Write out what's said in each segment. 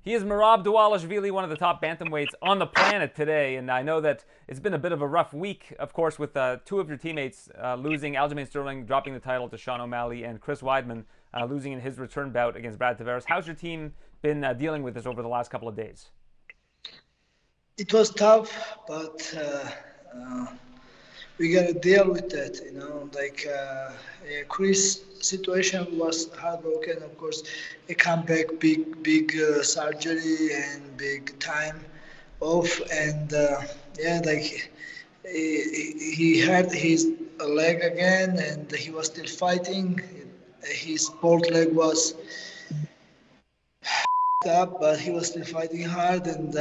He is Merab Dvalishvili, one of the top bantamweights on the planet today, and I know that it's been a bit of a rough week, of course, with two of your teammates losing, Aljamain Sterling dropping the title to Sean O'Malley, and Chris Weidman losing in his return bout against Brad Tavares. How's your team been dealing with this over the last couple of days? It was tough, but we gotta deal with that. Yeah, Chris' situation was heartbroken. Of course, a comeback, big surgery and big time off, and yeah, like he hurt his leg again, and he was still fighting. His both leg was up, but he was still fighting hard. And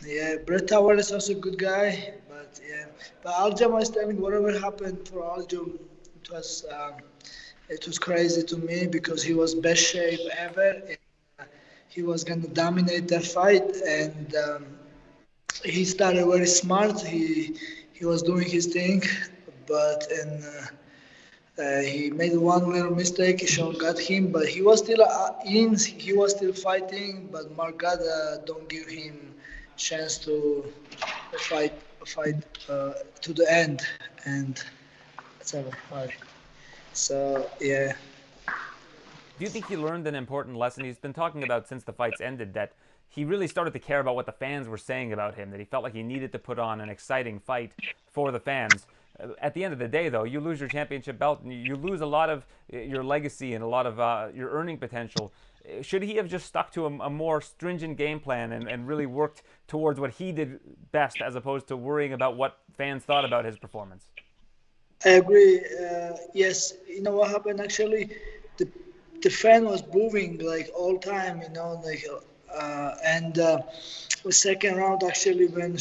yeah, Brett Howard is also a good guy. But yeah, but Aljamain Sterling, whatever happened for Aljo, it was um, it was crazy to me because he was best shape ever. And, he was gonna dominate that fight, and he started very smart. He was doing his thing, but and. He made one little mistake. Sean got him, but he was still in. He was still fighting, but Margada don't give him chance to fight fight to the end. And whatever. So yeah. Do you think he learned an important lesson? He's been talking about since the fights ended that he really started to care about what the fans were saying about him, that he felt like he needed to put on an exciting fight for the fans. At the end of the day, though, you lose your championship belt and you lose a lot of your legacy and a lot of your earning potential. Should he have just stuck to a more stringent game plan and really worked towards what he did best as opposed to worrying about what fans thought about his performance? I agree. Yes, you know what happened actually? The the fan was booing like all time, and the second round actually when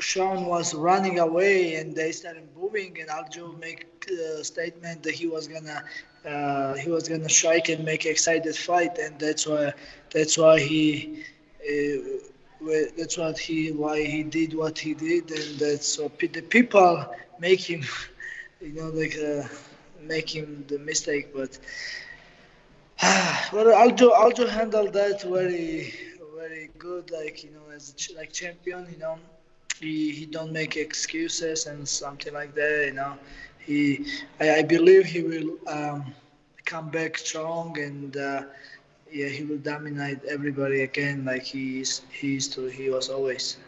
Sean was running away and they started booing, and Aljo make a statement that he was gonna strike and make excited fight, and that's why he. That's what he why he did what he did, and that's what the people make him you know, like making the mistake. But well, Aljo handled that very good. Like as like champion, he don't make excuses and something like that. I believe he will come back strong and. Yeah, he will dominate everybody again, like he was always.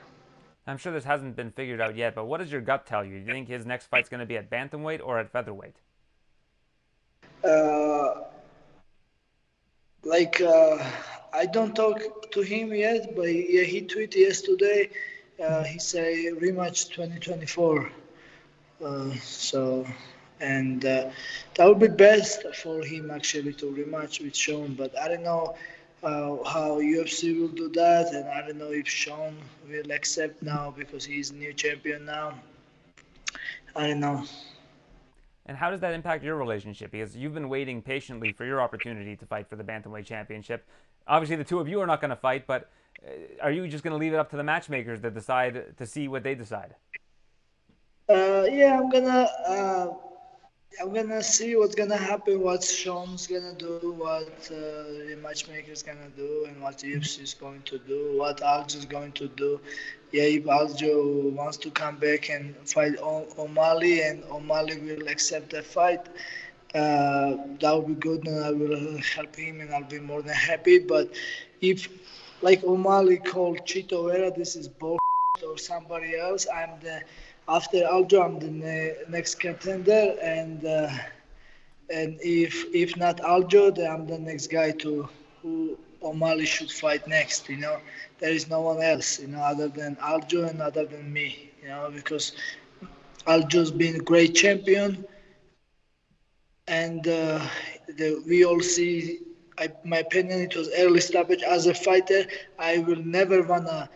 I'm sure this hasn't been figured out yet, but what does your gut tell you? Do you think his next fight's going to be at bantamweight or at featherweight? Uh, Like I don't talk to him yet, but yeah, he tweeted yesterday. He say rematch 2024. So and that would be best for him actually to rematch with Sean. But I don't know how UFC will do that, and I don't know if Sean will accept now because he's new champion now. I don't know. And how does that impact your relationship? Because you've been waiting patiently for your opportunity to fight for the bantamweight championship. Obviously, the two of you are not going to fight, but are you just going to leave it up to the matchmakers to decide to see what they decide? Yeah, I'm gonna see what's gonna happen, what Sean's gonna do, what the matchmaker's gonna do, and what UFC is going to do, what Aljo's going to do. Yeah, if Aljo wants to come back and fight O'Malley, and O'Malley will accept that fight, that would be good, and I will help him, and I'll be more than happy. But if, like O'Malley called Chito Vera, this is bull or somebody else, I'm the after Aljo, I'm the next contender, and if not Aljo, then I'm the next guy to who O'Malley should fight next. There is no one else, other than Aljo and other than me. Because Aljo's been a great champion, and we all see. My opinion, it was early stoppage. As a fighter, I will never wanna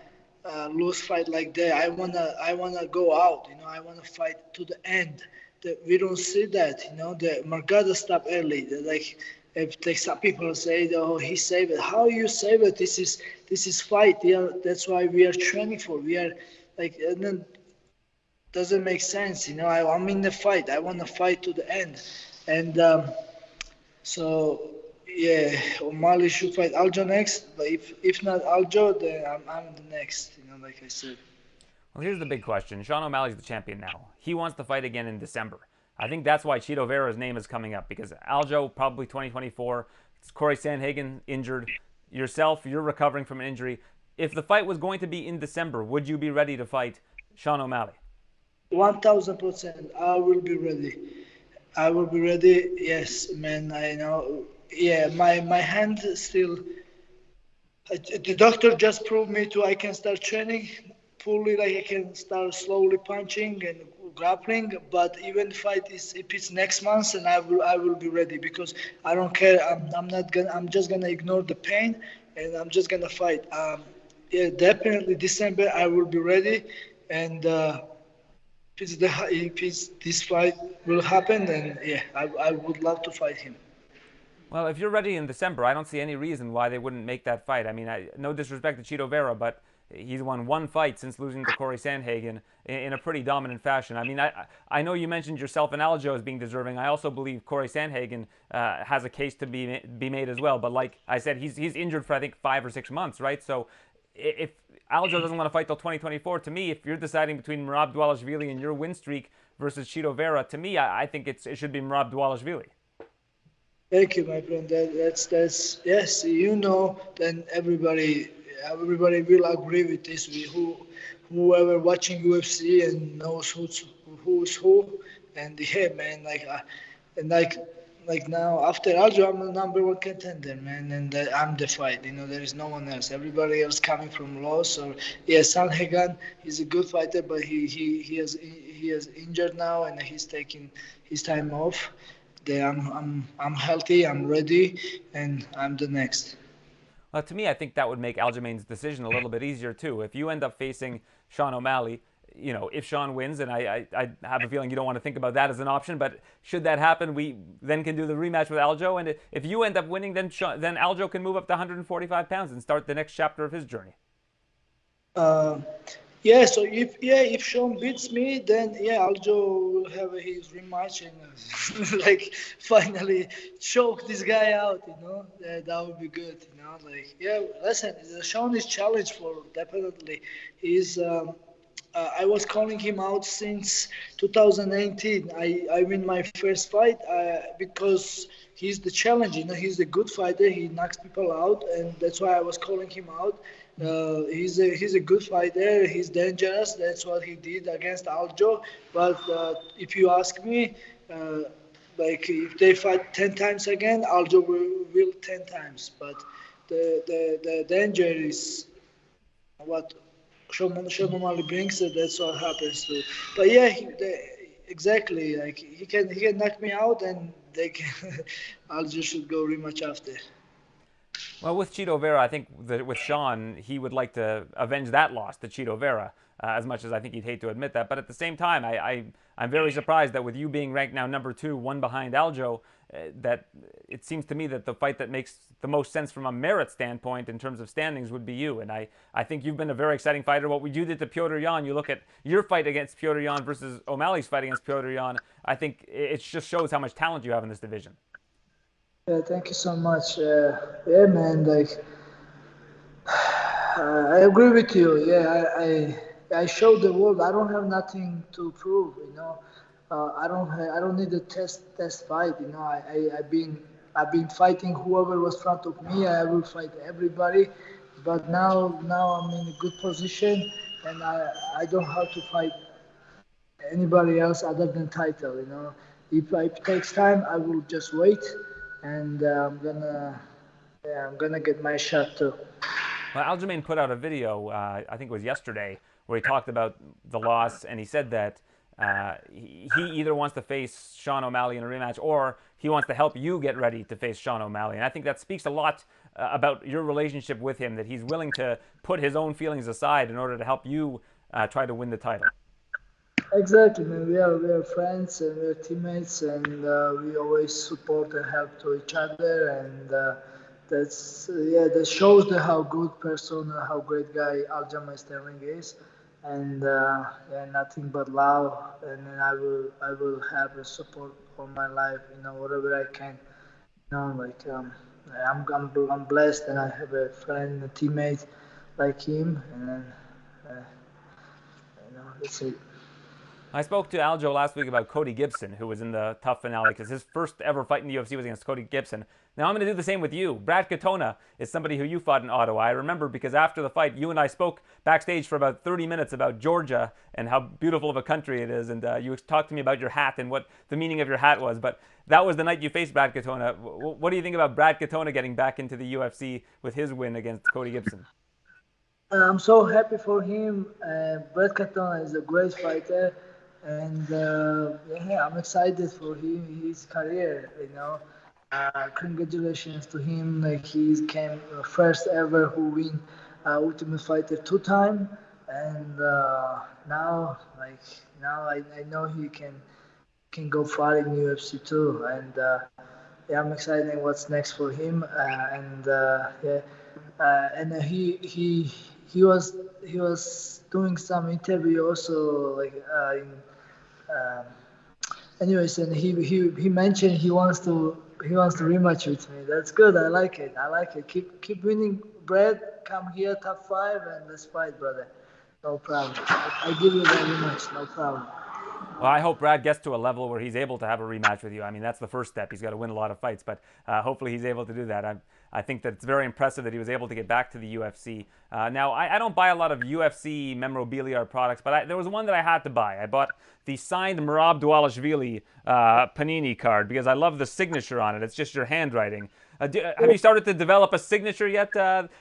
lose fight like that. I wanna go out. I wanna fight to the end. We don't see that. The Margada stop early. Like if like some people say, oh, he saved it. How you save it? This is fight. Yeah, that's why we are training for. We are like, and then doesn't make sense. I'm in the fight. I want to fight to the end, and so yeah, O'Malley should fight Aljo next. But if not Aljo, then I'm the next. Like I said. Well, here's the big question. Sean O'Malley's the champion now. He wants to fight again in December. I think that's why Chito Vera's name is coming up because Aljo probably 2024. It's Corey Sandhagen injured. Yourself, you're recovering from an injury. If the fight was going to be in December, would you be ready to fight Sean O'Malley? 1000%. I will be ready. I will be ready. Yes, man. I know. Yeah, my hand still. The doctor just proved me to I can start training fully, like I can start slowly punching and grappling. But even fight is if it's next month, and I will be ready because I don't care. I'm not gonna. I'm just gonna ignore the pain, and I'm just gonna fight. Yeah, definitely December I will be ready, and if it's this fight will happen, then yeah, I would love to fight him. Well, if you're ready in December, I don't see any reason why they wouldn't make that fight. I mean, no disrespect to Chito Vera, but he's won one fight since losing to Corey Sandhagen in a pretty dominant fashion. I mean, I know you mentioned yourself and Aljo as being deserving. I also believe Corey Sandhagen has a case to be made as well. But like I said, he's injured for I think 5 or 6 months, right? So if Aljo doesn't want to fight till 2024, to me, if you're deciding between Merab Dvalishvili and your win streak versus Chito Vera, to me, I think it should be Merab Dvalishvili. Thank you, my friend. That's yes. Then everybody will agree with this. Whoever watching UFC and knows who's who, and yeah, man, and like now after Aljo, I'm the number one contender, man, and I'm the fight. There is no one else. Everybody else coming from loss or yeah, Sanhagan, he's a good fighter, but he has injured now and he's taking his time off. I'm healthy, I'm ready, and I'm the next. To me, I think that would make Aljamain's decision a little bit easier too. If you end up facing Sean O'Malley, if Sean wins, and I have a feeling you don't want to think about that as an option, but should that happen, we then can do the rematch with Aljo. And if you end up winning, then Aljo can move up to 145 pounds and start the next chapter of his journey. Uh, yeah, so if Sean beats me, then yeah, Aljo will have his rematch and like finally choke this guy out. That would be good. Like yeah, listen, Sean is challenged for definitely. He's I was calling him out since 2019. I win my first fight because he's the challenge. He's a good fighter. He knocks people out, and that's why I was calling him out. He's a good fighter. He's dangerous. That's what he did against Aljo. But if you ask me, uh, like if they fight 10 times again, Aljo will 10 times. But the danger is what Shomali brings. That's what happens to. But yeah, exactly. Like he can knock me out, and they can. Aljo should go rematch after. Well, with Chito Vera, I think that with Sean, he would like to avenge that loss to Chito Vera, as much as I think he'd hate to admit that. But at the same time, I'm very surprised that with you being ranked now number two, one behind Aljo, that it seems to me that the fight that makes the most sense from a merit standpoint in terms of standings would be you. And I think you've been a very exciting fighter. What you did to Piotr Jan, you look at your fight against Piotr Jan versus O'Malley's fight against Piotr Jan, I think it just shows how much talent you have in this division. Yeah, thank you so much. Yeah, man. Like, I agree with you. Yeah, I showed the world I don't have nothing to prove. I don't need a test fight. I've been fighting whoever was front of me. I will fight everybody. But now I'm in a good position, and I don't have to fight anybody else other than title. If it takes time, I will just wait, and I'm gonna get my shot too. Well, Aljamain put out a video, I think it was yesterday, where he talked about the loss, and he said that he either wants to face Sean O'Malley in a rematch or he wants to help you get ready to face Sean O'Malley. And I think that speaks a lot about your relationship with him, that he's willing to put his own feelings aside in order to help you try to win the title. Exactly, man. We are friends and we're teammates, and we always support and help to each other. And that shows how good person, how great guy Aljamain Sterling is. And yeah, nothing but love. And then I will have a support all my life. Whatever I can. Like I'm blessed, and I have a friend, a teammate like him, and then that's it. I spoke to Aljo last week about Cody Gibson, who was in the tough finale, because his first ever fight in the UFC was against Cody Gibson. Now I'm going to do the same with you. Brad Katona is somebody who you fought in Ottawa. I remember because after the fight, you and I spoke backstage for about 30 minutes about Georgia and how beautiful of a country it is, and you talked to me about your hat and what the meaning of your hat was. But that was the night you faced Brad Katona. What do you think about Brad Katona getting back into the UFC with his win against Cody Gibson? I'm so happy for him. Brett Katona is a great fighter, and yeah, I'm excited for his career. Congratulations to him. Like he came first ever who win Ultimate Fighter 2 time, and now I know he can go far in UFC too, and yeah, I'm excited what's next for him, and yeah, and he was doing some interview also like in um, anyways, and he mentioned he wants to rematch with me. That's good. I like it. I like it. Keep winning, Brad. Come here, top five, and let's fight, brother. No problem. I give you very much. No problem. Well, I hope Brad gets to a level where he's able to have a rematch with you. I mean, that's the first step. He's got to win a lot of fights, but hopefully he's able to do that. I think that it's very impressive that he was able to get back to the UFC. Now, I don't buy a lot of UFC memorabilia or products, but there was one that I had to buy. I bought the signed Merab Dvalishvili Panini card because I love the signature on it. It's just your handwriting. Have you started to develop a signature yet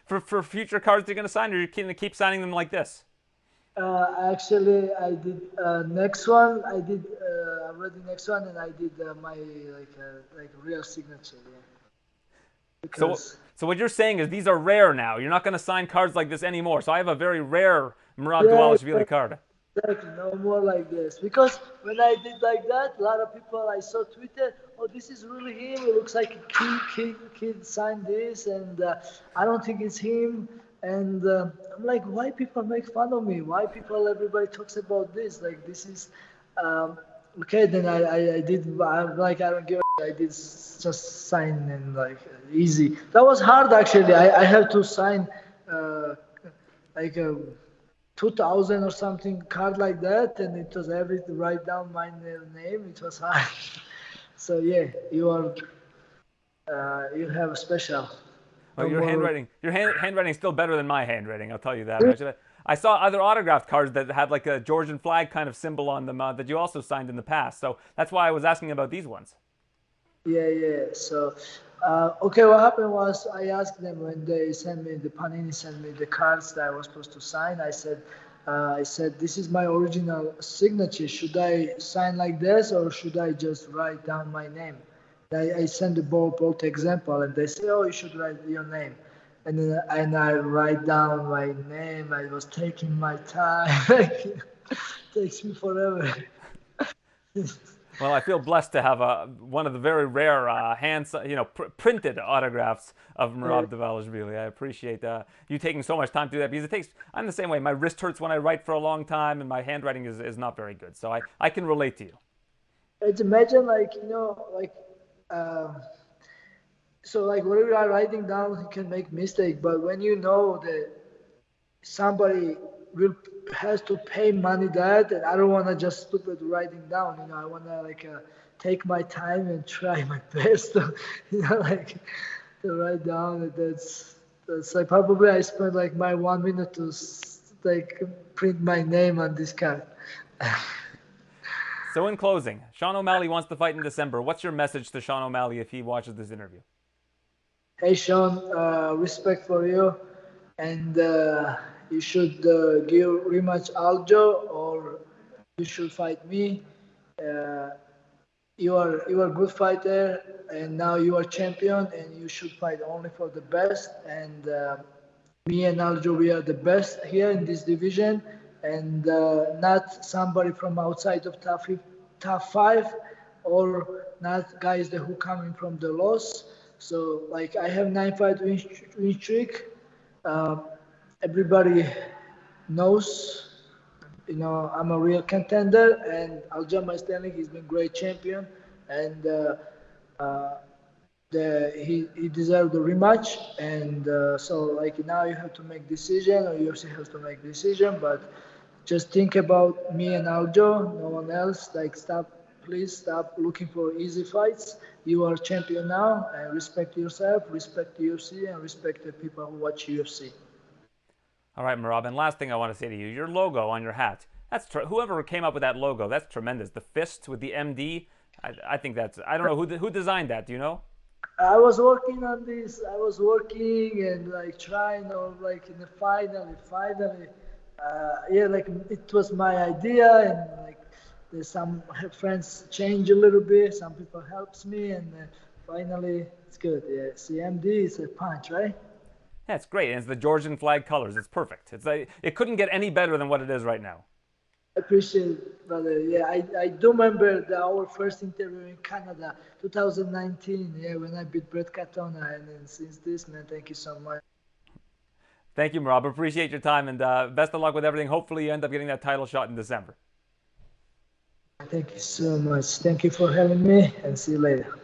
for future cards you're going to sign, or are you going to keep signing them like this? Actually, I did next one. I did already next one, and I did my like real signature. Yeah. So, Because so what you're saying is these are rare now. You're not going to sign cards like this anymore. So I have a very rare Merab yeah, Dvalishvili card. exactly. No more like this. Because when I did like that, a lot of people I saw Twitter, oh, this is really him. It looks like a kid signed this, and I don't think it's him. And I'm like, why people make fun of me? Why everybody talks about this? Like this is um, okay. Then I did. I'm like, I don't give. I did just sign and like easy. That was hard actually. I have to sign uh, like a 2000 or something card like that, and it was everything write down my name. It was hard. So yeah, you have a special. Well, No your more. handwriting is still better than my handwriting. I'll tell you that much. I saw other autographed cards that had like a Georgian flag kind of symbol on them that you also signed in the past. So that's why I was asking about these ones. Yeah. So, okay, what happened was I asked them when they sent me the Panini sent me the cards that I was supposed to sign. I said, this is my original signature. Should I sign like this or should I just write down my name? I sent the both example, and they say, oh, you should write your name. And I write down my name. I was taking my time. It takes me forever. Well, I feel blessed to have one of the very rare printed autographs of Yeah. Merab Dvalishvili. I appreciate you taking so much time to do that because it takes. I'm the same way. My wrist hurts when I write for a long time, and my handwriting is not very good. So I can relate to you. It's imagine like like um, so like whatever you are writing down, you can make mistake. But when you know that somebody will has to pay money that, and I don't want to just stupid writing down. I want to like take my time and try my best. To, like to write down. That's like probably I spent like my 1 minute to like print my name on this card. So in closing, Sean O'Malley wants to fight in December. What's your message to Sean O'Malley if he watches this interview? Hey Sean, respect for you, and you should give rematch Aljo, or you should fight me. Uh, you are a good fighter, and now you are champion, and you should fight only for the best. And me and Aljo, we are the best here in this division, and not somebody from outside of top five, or not guys that who coming from the loss. So like I have 9 fight win streak. Um, Everybody knows, I'm a real contender, and Aljamain Sterling has been great champion, and uh, he deserved the rematch, and so like now you have to make decision, or UFC has to make decision. But just think about me and Aljo, no one else. Like please stop looking for easy fights. You are champion now, and respect yourself, respect the UFC, and respect the people who watch UFC. All right, Merab, and last thing I want to say to you, your logo on your hat. Whoever came up with that logo. That's tremendous. The fist with the MD. I think that's. I don't know who designed that. Do you know? I was working on this. I was working and like trying, or like in the finally, yeah, like it was my idea, and like there's some friends change a little bit. Some people helps me, and finally it's good. Yeah, CMD is a punch, right? Yeah, it's great. And it's the Georgian flag colors. It's perfect. It's like it couldn't get any better than what it is right now. I appreciate it, brother. Yeah, I do remember our first interview in Canada, 2019. Yeah, when I beat Brett Katona, and then since this, man, thank you so much. Thank you, Merab. Appreciate your time, and best of luck with everything. Hopefully, you end up getting that title shot in December. Thank you so much. Thank you for having me, and see you later.